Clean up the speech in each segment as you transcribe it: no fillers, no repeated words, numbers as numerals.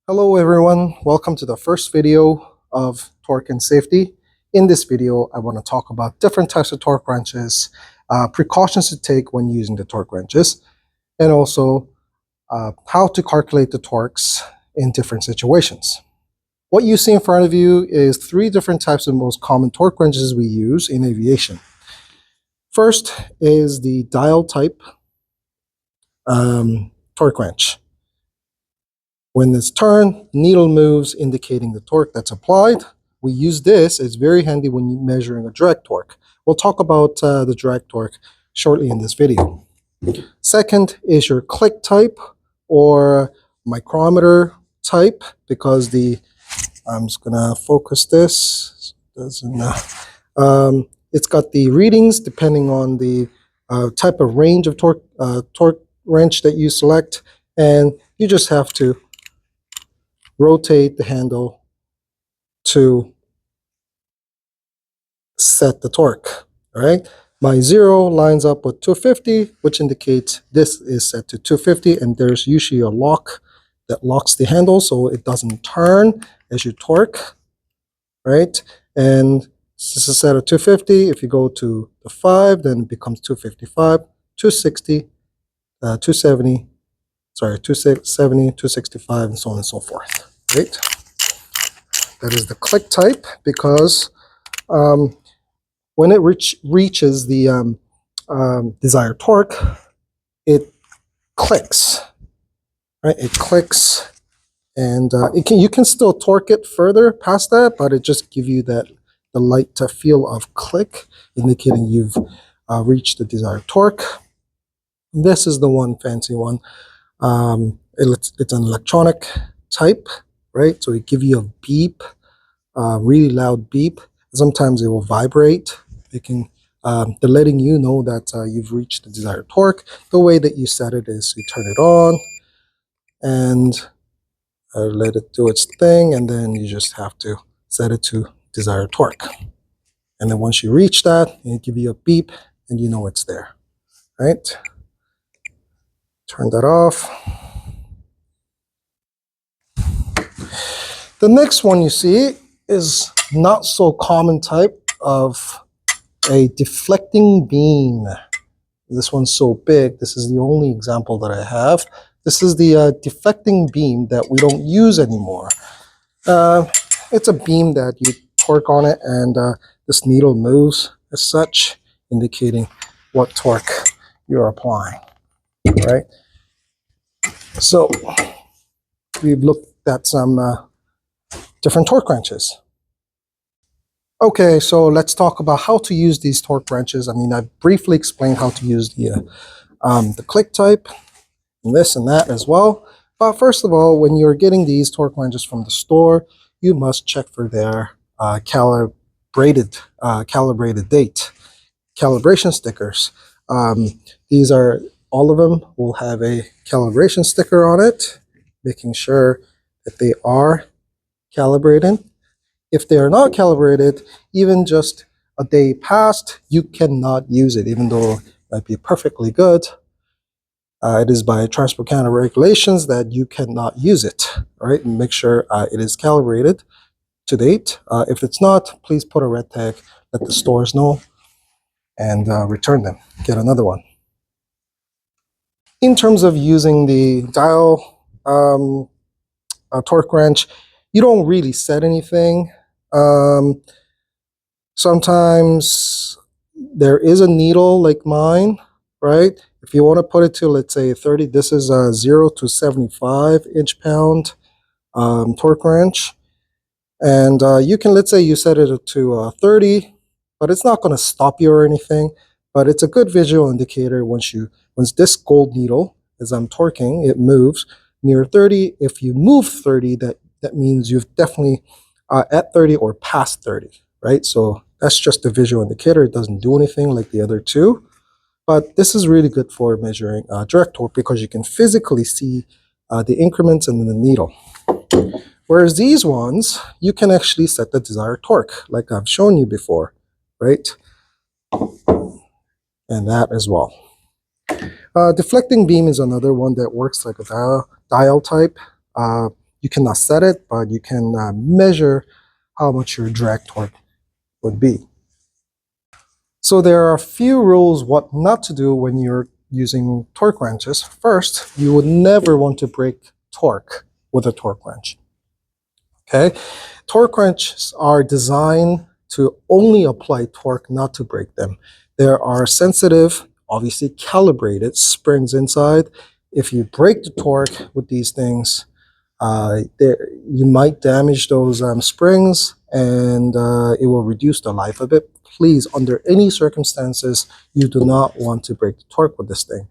Hello everyone, welcome to the first video of torque and safety. In this video, I want to talk about different types of torque wrenches, precautions to take when using the torque wrenches, and also how to calculate the torques in different situations. What you see in front of you is three different types of most common torque wrenches we use in aviation. First is the dial type torque wrench. When it's turned, needle moves indicating the torque that's applied. We use this, it's very handy when you're measuring a drag torque. We'll talk about the drag torque shortly in this video. Second is your click type or micrometer type, because I'm just gonna focus this. It's got the readings depending on the type of range of torque wrench that you select, and you just have to rotate the handle to set the torque. All right, my 0 lines up with 250, which indicates this is set to 250, and there's usually a lock that locks the handle so it doesn't turn as you torque, right? And this is set at 250. If you go to the 5, then it becomes 255, 260, 270, 265, and so on and so forth, right? That is the click type, because when it reaches the desired torque, it clicks, right? It clicks, and you can still torque it further past that, but it just gives you the light feel of click, indicating you've reached the desired torque. This is the one fancy one. It's an electronic type, right? So it gives you a beep, really loud beep. Sometimes it will vibrate, they're letting you know that you've reached the desired torque. The way that you set it is you turn it on and let it do its thing, and then you just have to set it to desired torque. And then once you reach that, it give you a beep and you know it's there, right? Turn that off. The next one you see is not so common type of a deflecting beam. This one's so big, this is the only example that I have. This is the deflecting beam that we don't use anymore. It's a beam that you torque on it, and this needle moves as such, indicating what torque you're applying, right? So we've looked at some different torque wrenches. Okay, so let's talk about how to use these torque wrenches. I mean, I've briefly explained how to use the click type, and this and that as well. But first of all, when you're getting these torque wrenches from the store, you must check for their calibrated date, calibration stickers. These are, all of them will have a calibration sticker on it, making sure that they are calibrated. If they are not calibrated, even just a day past, you cannot use it, even though it might be perfectly good. It is by Transport Canada regulations that you cannot use it, right? And make sure it is calibrated to date. If it's not, please put a red tag, let the stores know, and return them. Get another one. In terms of using the dial torque wrench, you don't really set anything. Sometimes there is a needle like mine, right? If you want to put it to, let's say 30, this is a 0 to 75 inch-pound torque wrench. And you can, let's say you set it to 30, but it's not going to stop you or anything. But it's a good visual indicator once this gold needle, as I'm torquing, it moves near 30. If you move 30, that means you've definitely at 30 or past 30, right? So that's just a visual indicator. It doesn't do anything like the other two. But this is really good for measuring direct torque, because you can physically see the increments in the needle. Whereas these ones, you can actually set the desired torque, like I've shown you before, right? And that as well. Deflecting beam is another one that works like a dial type. You cannot set it, but you can measure how much your drag torque would be. So there are a few rules what not to do when you're using torque wrenches. First, you would never want to break torque with a torque wrench. Okay, torque wrenches are designed to only apply torque, not to break them. There are sensitive, obviously calibrated springs inside. If you break the torque with these things, you might damage those springs, and it will reduce the life of it. Please, under any circumstances, you do not want to break the torque with this thing.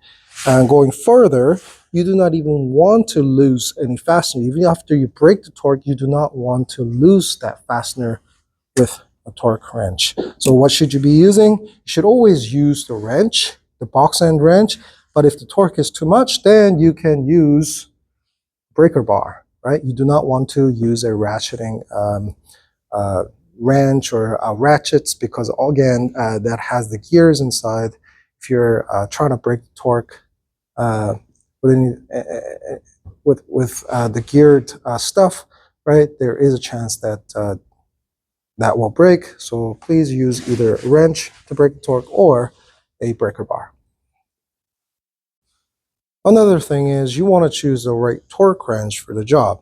And going further, you do not even want to lose any fastener. Even after you break the torque, you do not want to lose that fastener with a torque wrench. So what should you be using? You should always use the wrench, the box end wrench. But if the torque is too much, then you can use breaker bar, right? You do not want to use a ratcheting wrench or ratchets, because again, that has the gears inside. If you're trying to break the torque with the geared stuff, right, there is a chance that that will break. So please use either a wrench to break the torque or a breaker bar. Another thing is you want to choose the right torque wrench for the job.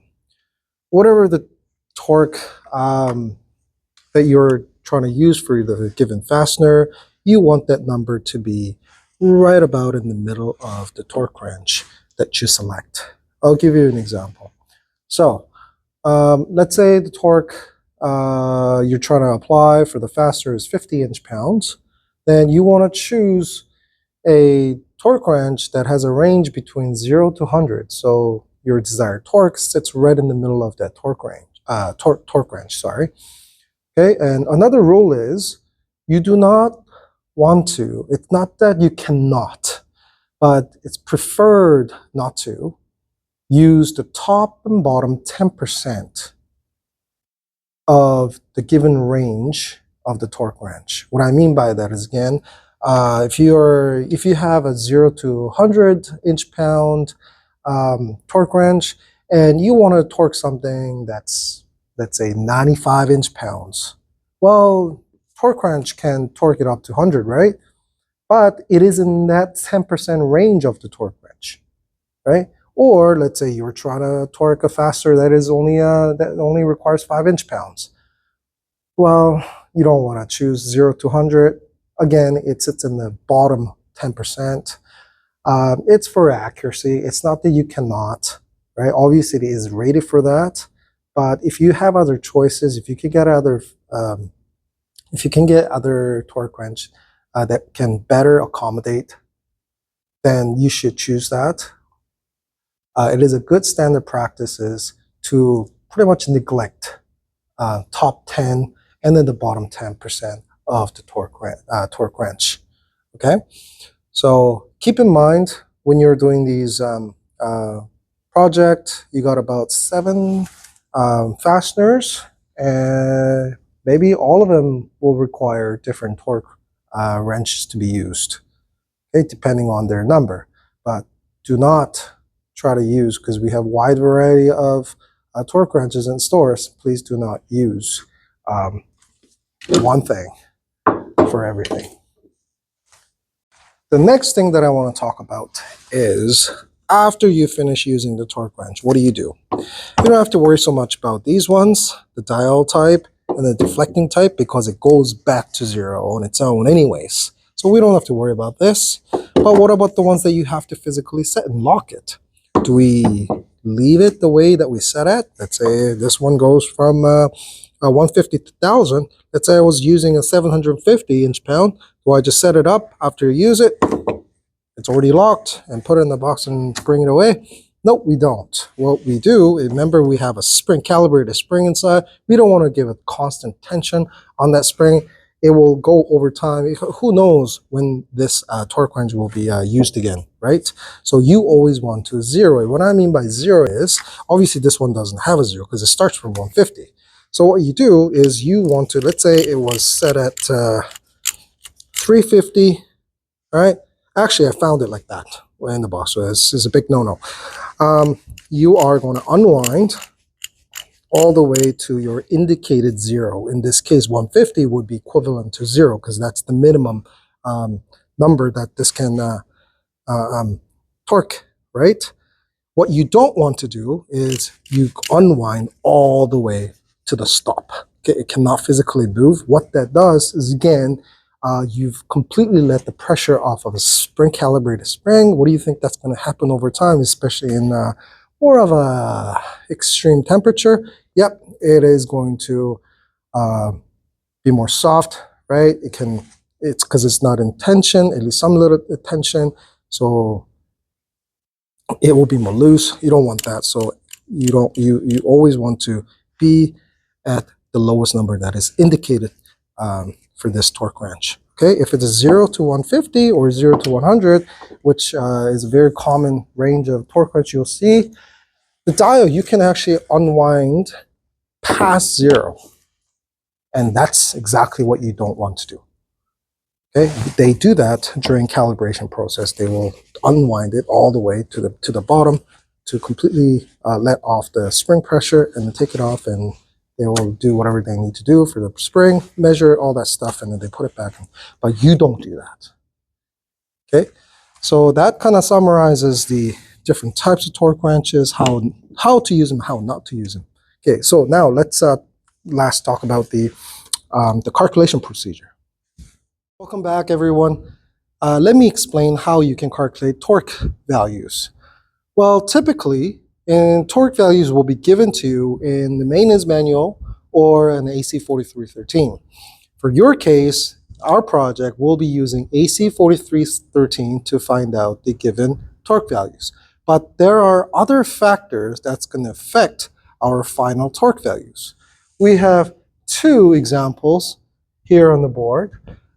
Whatever the torque that you're trying to use for the given fastener, you want that number to be right about in the middle of the torque wrench that you select. I'll give you an example. So let's say the torque you're trying to apply for the fastener is 50 inch-pounds. Then you want to choose a torque wrench that has a range between 0 to 100. So your desired torque sits right in the middle of that torque wrench, sorry. Okay, and another rule is you do not want to, it's not that you cannot, but it's preferred not to use the top and bottom 10% of the given range of the torque wrench. What I mean by that is, again, if you have a 0 to 100 inch-pound torque wrench and you want to torque something that's, let's say, 95 inch-pounds, well, torque wrench can torque it up to 100, right? But it is in that 10% range of the torque wrench, right? Or let's say you're trying to torque a fastener that is only that only requires 5 inch-pounds. Well, you don't want to choose 0 to 100. Again, it sits in the bottom 10%. It's for accuracy. It's not that you cannot, right? Obviously, it is rated for that. But if you have other choices, if you can get other torque wrench that can better accommodate, then you should choose that. It is a good standard practices to pretty much neglect top 10 and then the bottom 10% of the torque wrench. Okay, so keep in mind when you're doing these project, you got about 7 fasteners, and maybe all of them will require different torque wrenches to be used, okay, depending on their number. But do not try to use, because we have wide variety of torque wrenches in stores, please do not use one thing for everything. The next thing that I want to talk about is after you finish using the torque wrench, what do? You don't have to worry so much about these ones, the dial type and the deflecting type, because it goes back to 0 on its own anyways. So we don't have to worry about this. But what about the ones that you have to physically set and lock it? Do we leave it the way that we set it? Let's say this one goes from 150 to 1000. Let's say I was using a 750 inch-pound. Do I just set it up after you use it? It's already locked and put it in the box and bring it away? Nope, we don't. What we do, remember, we have a spring, calibrated spring inside. We don't want to give a constant tension on that spring. It will go over time. Who knows when this torque wrench will be used again, right? So you always want to zero it. What I mean by zero is, obviously this one doesn't have a zero because it starts from 150. So what you do is you want to, let's say it was set at 350, all right? Actually, I found it like that in the box, so this is a big no-no. You are going to unwind all the way to your indicated zero. In this case, 150 would be equivalent to zero because that's the minimum number that this can torque, right? What you don't want to do is you unwind all the way to the stop. Okay, it cannot physically move. What that does is, again, you've completely let the pressure off of a spring calibrated spring. What do you think that's going to happen over time, especially in more of a extreme temperature? Yep, it is going to be more soft, right? It's because it's not in tension, at least some little tension. So it will be more loose. You don't want that. So you always want to be at the lowest number that is indicated for this torque wrench. Okay, if it is 0 to 150 or 0 to 100, which is a very common range of torque wrench you'll see, the dial you can actually unwind past 0. And that's exactly what you don't want to do. Okay, they do that during calibration process. They will unwind it all the way to the bottom to completely let off the spring pressure, and then take it off, and they will do whatever they need to do for the spring, measure all that stuff, and then they put it back in. But you don't do that. Okay, so that kind of summarizes the different types of torque wrenches, how to use them, how not to use them. Okay, so now let's last talk about the calculation procedure. Welcome back, everyone. Let me explain how you can calculate torque values. Well, typically, torque values will be given to you in the maintenance manual or an AC 4313. For your case, our project will be using AC 4313 to find out the given torque values. But there are other factors that's going to affect our final torque values. We have two examples here on the board.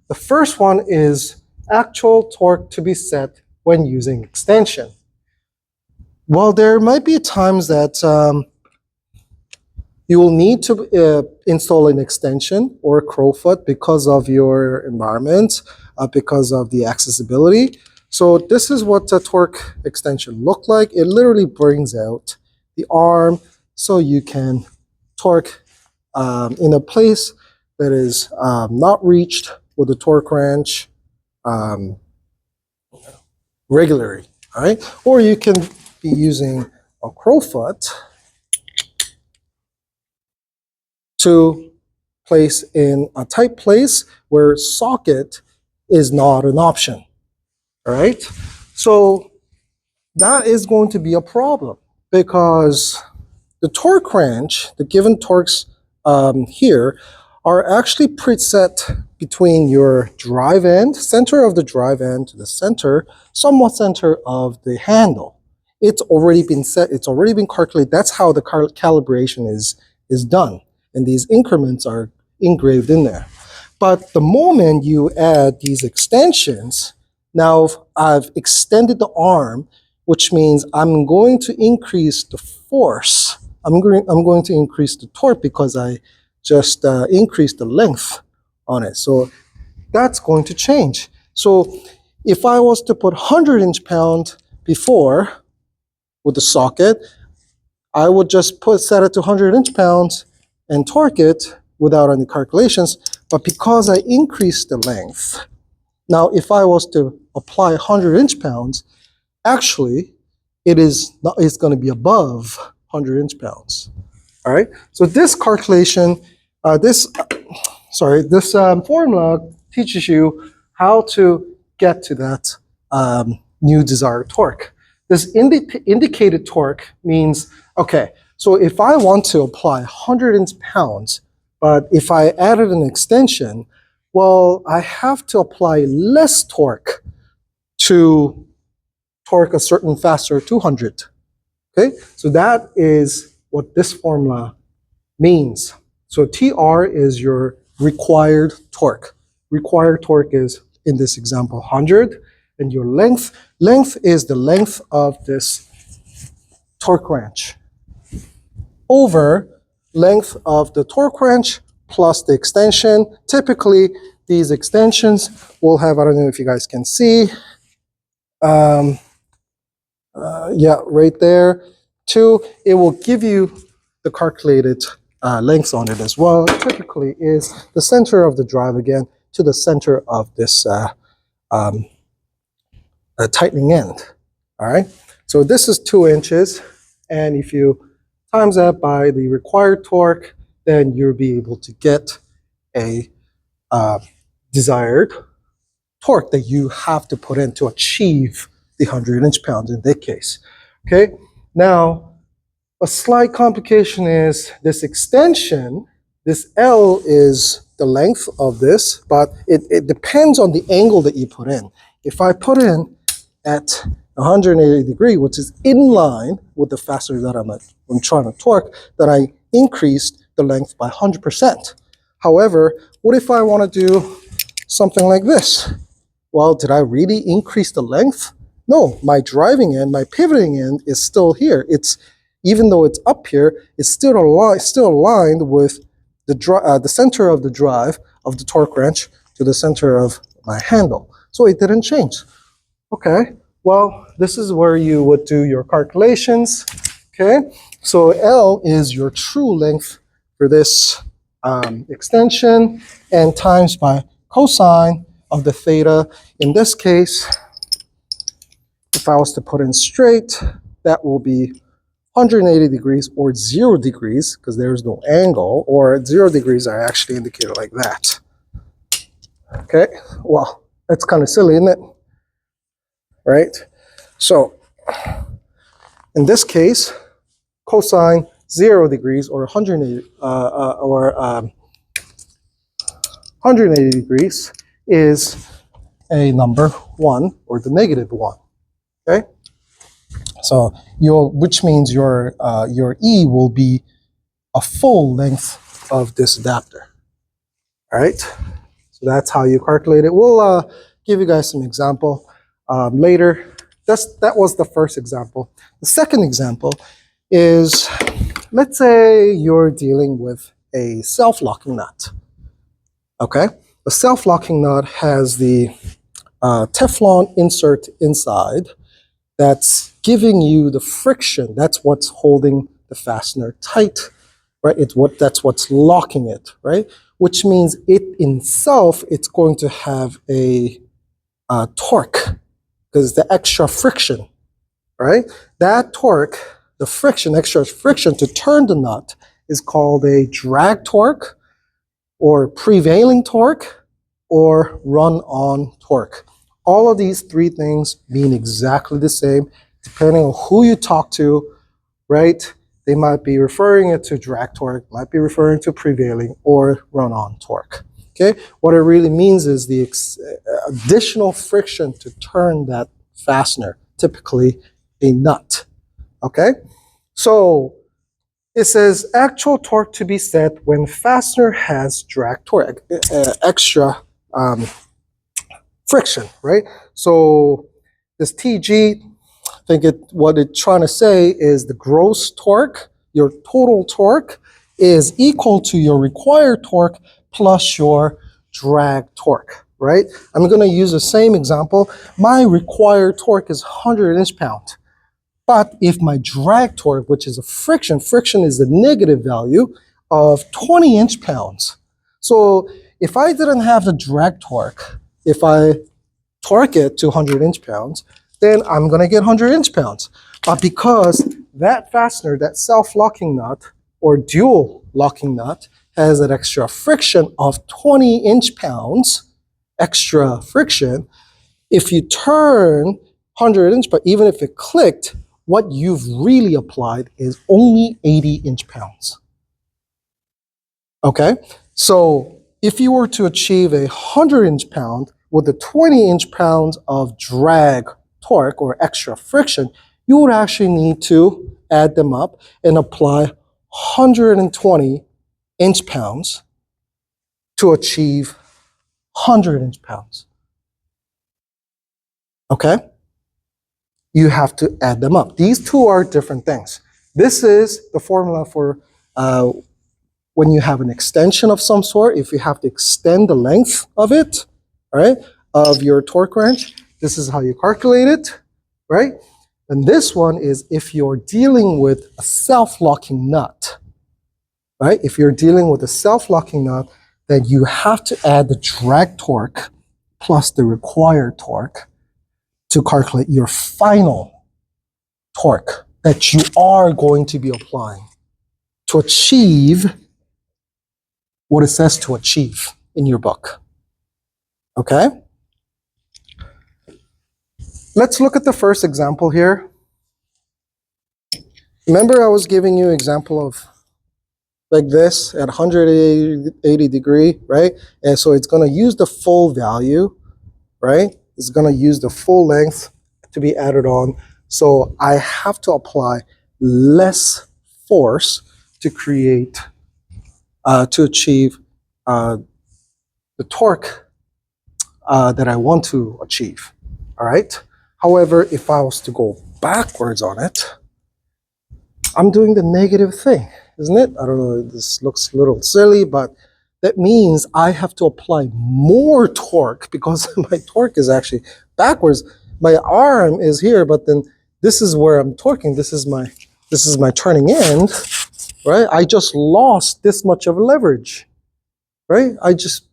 The first one is actual torque to be set when using extension. Well, there might be times that you will need to install an extension or a crowfoot because of your environment, because of the accessibility. So this is what a torque extension look like. It literally brings out the arm so you can torque in a place that is not reached with a torque wrench regularly, all right? Or you can be using a crowfoot to place in a tight place where socket is not an option, all right? So that is going to be a problem because the torque wrench, the given torques here, are actually preset between your drive end, center of the drive end to the center, somewhat center of the handle. It's already been set, it's already been calculated. That's how the calibration is done. And these increments are engraved in there. But the moment you add these extensions, now I've extended the arm, which means I'm going to increase the force. I'm going to increase the torque because I just increased the length on it. So that's going to change. So if I was to put 100 inch-pound before with the socket, I would just set it to 100 inch-pounds and torque it without any calculations. But because I increased the length, now if I was to apply 100 inch-pounds, actually it's going to be above 100 inch-pounds. All right. So this calculation, this formula teaches you how to get to that new desired torque. This indicated torque means, okay, so if I want to apply 100 inch-pounds, but if I added an extension, well, I have to apply less torque to torque a certain faster 200. Okay, so that is what this formula means. So TR is your required torque. Required torque is, in this example, 100, and your length is the length of this torque wrench over length of the torque wrench plus the extension. Typically, these extensions will have, I don't know if you guys can see, yeah, right there. It will give you the calculated length on it as well. Typically is the center of the drive again to the center of this tightening end. All right, so this is 2 inches, and if you times that by the required torque, then you'll be able to get a desired torque that you have to put in to achieve the 100 inch-pounds in this case. Okay, now a slight complication is this extension. This L is the length of this, but it depends on the angle that you put in. If I put in at 180 degrees, which is in line with the fastener that I'm trying to torque, then I increased the length by 100%. However, what if I want to do something like this? Well, did I really increase the length? No, my driving end, my pivoting end is still here. It's, even though it's up here, it's still aligned with the center of the drive of the torque wrench to the center of my handle. So it didn't change. Okay, well, this is where you would do your calculations. Okay, so L is your true length for this extension, and times by cosine of the theta. In this case, if I was to put in straight, that will be 180 degrees or 0 degrees, because there's no angle, or 0 degrees are actually indicated like that. Okay, well, that's kind of silly, isn't it? Right? So, in this case, cosine 0 degrees or 180 degrees is a number 1 or the negative 1. Okay? So which means your E will be a full length of this adapter. All right? So that's how you calculate it. We'll give you guys some example later. That was the first example. The second example is, let's say you're dealing with a self-locking nut. Okay? The self-locking nut has the Teflon insert inside that's giving you the friction. That's what's holding the fastener tight, right? That's what's locking it, right? Which means it in itself, it's going to have a torque, because the extra friction, right? That torque, the friction, extra friction to turn the nut is called a drag torque, or prevailing torque, or run-on torque. All of these 3 things mean exactly the same, depending on who you talk to, right? They might be referring it to drag torque, might be referring to prevailing, or run-on torque. Okay, what it really means is the additional friction to turn that fastener, typically a nut. Okay, so it says actual torque to be set when fastener has drag torque, extra friction, right? So this TG, I think what it's trying to say is the gross torque, your total torque, is equal to your required torque plus your drag torque, right? I'm going to use the same example. My required torque is 100 inch-pounds. But if my drag torque, which is a friction is the negative value of 20 inch-pounds. So if I didn't have the drag torque, if I torque it to 100 inch-pounds, then I'm going to get 100 inch-pounds. But because that fastener, that self-locking nut or dual locking nut, has an extra friction of 20 inch-pounds, extra friction, if you turn 100 inch, but even if it clicked, what you've really applied is only 80 inch-pounds. Okay, so if you were to achieve 100 inch-pound with the 20 inch-pounds of drag torque or extra friction, you would actually need to add them up and apply 120 inch-pounds to achieve 100 inch-pounds. Okay? You have to add them up. These two are different things. This is the formula for when you have an extension of some sort, if you have to extend the length of it, right, of your torque wrench, this is how you calculate it, right? And this one is if you're dealing with a self-locking nut. right? If you're dealing with a self-locking nut, then you have to add the drag torque plus the required torque to calculate your final torque that you are going to be applying to achieve what it says to achieve in your book. Okay? Let's look at the first example here. Remember I was giving you an example of like this at 180 degree, right? And so it's going to use the full value, right? It's going to use the full length to be added on. So I have to apply less force to create, to achieve the torque that I want to achieve, all right? However, if I was to go backwards on it, I'm doing the negative thing, isn't it? I don't know, this looks a little silly, but that means I have to apply more torque because my torque is actually backwards. My arm is here, but then this is where I'm torquing. This is my turning end, right? I just lost this much of leverage, right?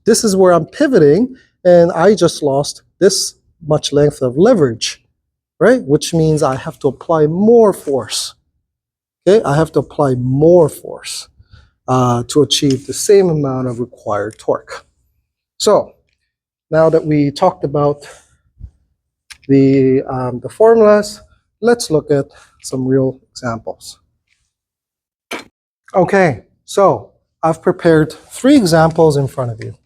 This is where I'm pivoting, and I just lost this much length of leverage, right? Which means I have to apply more force. Okay, I have to apply more force to achieve the same amount of required torque. So now that we talked about the formulas, let's look at some real examples. Okay, so I've prepared 3 examples in front of you.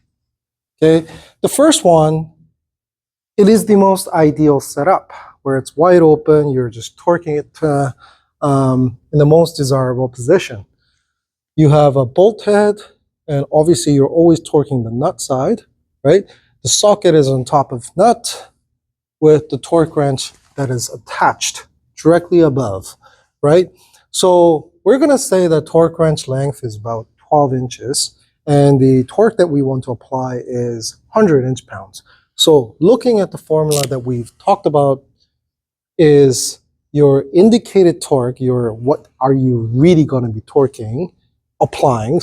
Okay, the first one, it is the most ideal setup where it's wide open, you're just torquing it in the most desirable position. You have a bolt head, and obviously you're always torquing the nut side, right? The socket is on top of nut with the torque wrench that is attached directly above, right? So we're going to say that torque wrench length is about 12 inches, and the torque that we want to apply is 100 inch-pounds. So looking at the formula that we've talked about is your indicated torque, what are you really going to be applying,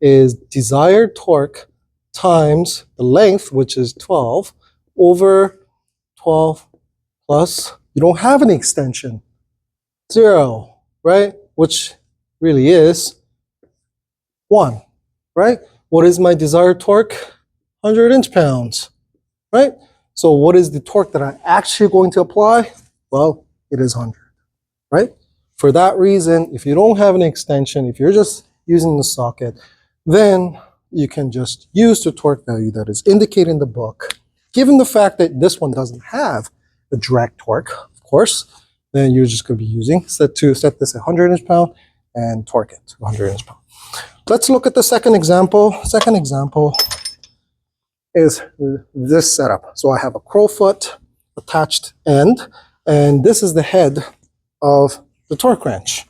is desired torque times the length, which is 12, over 12 plus, you don't have any extension, 0, right? Which really is 1, right? What is my desired torque? 100 inch-pounds, right? So what is the torque that I'm actually going to apply? Well, it is 100, right? For that reason, if you don't have an extension, if you're just using the socket, then you can just use the torque value that is indicated in the book. Given the fact that this one doesn't have a drag torque, of course, then you're just going to be using set this at 100 inch-pound and torque it to 100 inch-pound. Let's look at the second example. Second example is this setup. So I have a crowfoot attached end, and this is the head of the torque wrench.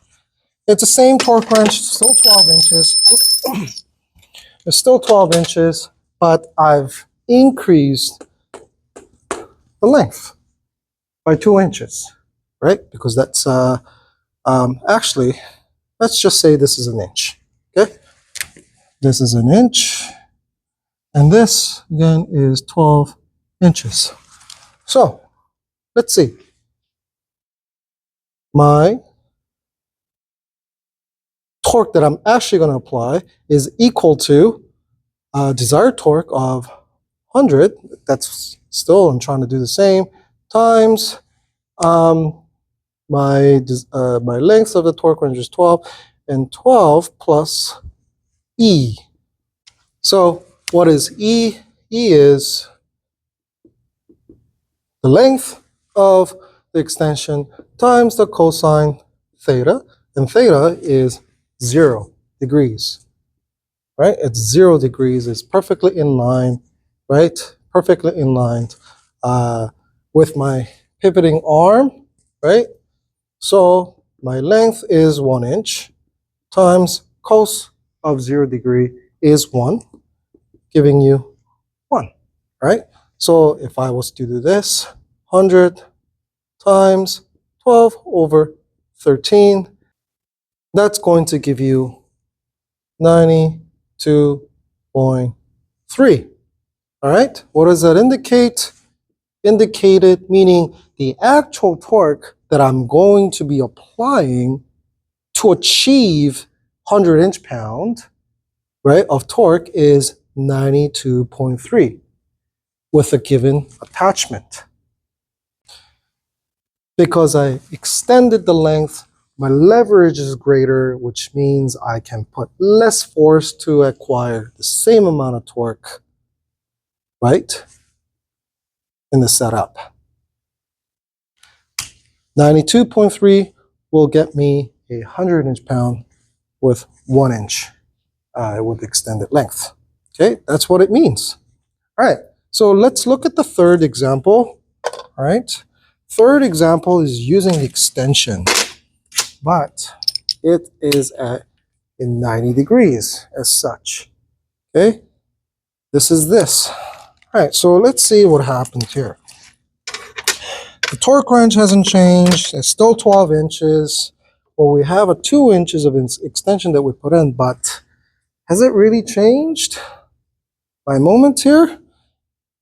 It's the same torque wrench, still 12 inches. It's still 12 inches, but I've increased the length by 2 inches, right? Because that's actually, let's just say this is an inch, okay? This is an inch, and this again is 12 inches. So let's see. My torque that I'm actually going to apply is equal to desired torque of 100. That's still, I'm trying to do the same, times my length of the torque wrench is 12, and 12 plus E. So what is E? E is the length of the extension times the cosine theta, and theta is 0 degrees, right? It's 0 degrees. It's perfectly in line, right? Perfectly in line with my pivoting arm, right? So my length is 1 inch times cos of 0 degree is 1, giving you 1, right? So if I was to do this, 100 times 12 over 13, that's going to give you 92.3. All right, what does that indicate? Indicated meaning the actual torque that I'm going to be applying to achieve 100 inch-pound, right, of torque is 92.3 with a given attachment. Because I extended the length, my leverage is greater, which means I can put less force to acquire the same amount of torque, right, in the setup. 92.3 will get me a 100 inch-pound with 1 inch with extended length. Okay, that's what it means. All right, so let's look at the third example. All right, third example is using the extension, but it is in 90 degrees as such. Okay, this is this. All right, so let's see what happens here. The torque wrench hasn't changed. It's still 12 inches. Well, we have a 2 inches of extension that we put in, but has it really changed my moment here?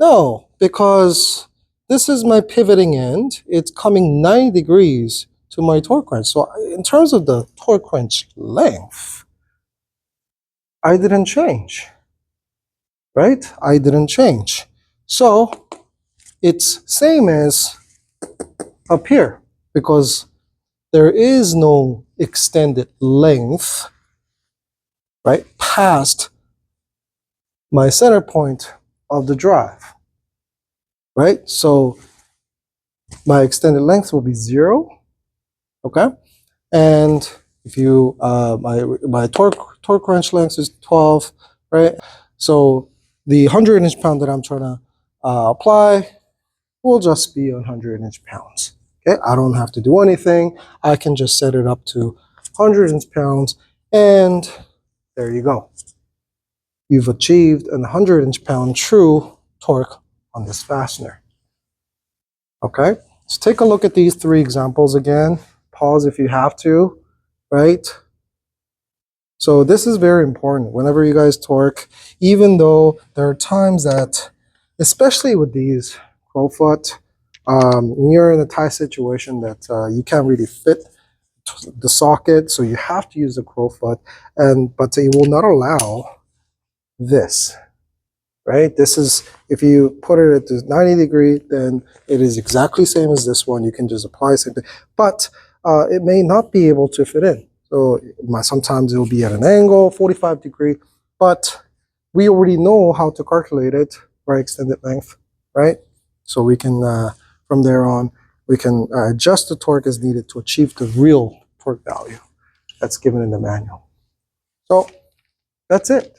No, because this is my pivoting end. It's coming 90 degrees to my torque wrench. So in terms of the torque wrench length, I didn't change, right? I didn't change. So it's same as up here because there is no extended length, right, past my center point of the drive, right? So my extended length will be 0, okay? And if you, my torque wrench length is 12, right? So the 100 inch-pound that I'm trying to apply will just be 100 inch-pounds. Okay, I don't have to do anything. I can just set it up to 100 inch-pounds, and there you go. You've achieved a 100 inch-pound true torque on this fastener. Okay, let's take a look at these 3 examples again. Pause if you have to, right? So this is very important whenever you guys torque, even though there are times that, especially with these crowfoot, when you're in a tight situation that you can't really fit the socket, so you have to use the crowfoot, but it will not allow this, right? This is, if you put it at 90 degree, then it is exactly same as this one. You can just apply something, but it may not be able to fit in. So sometimes it will be at an angle, 45 degree, but we already know how to calculate it by extended length, right? So we can, from there on, we can adjust the torque as needed to achieve the real torque value that's given in the manual. So that's it.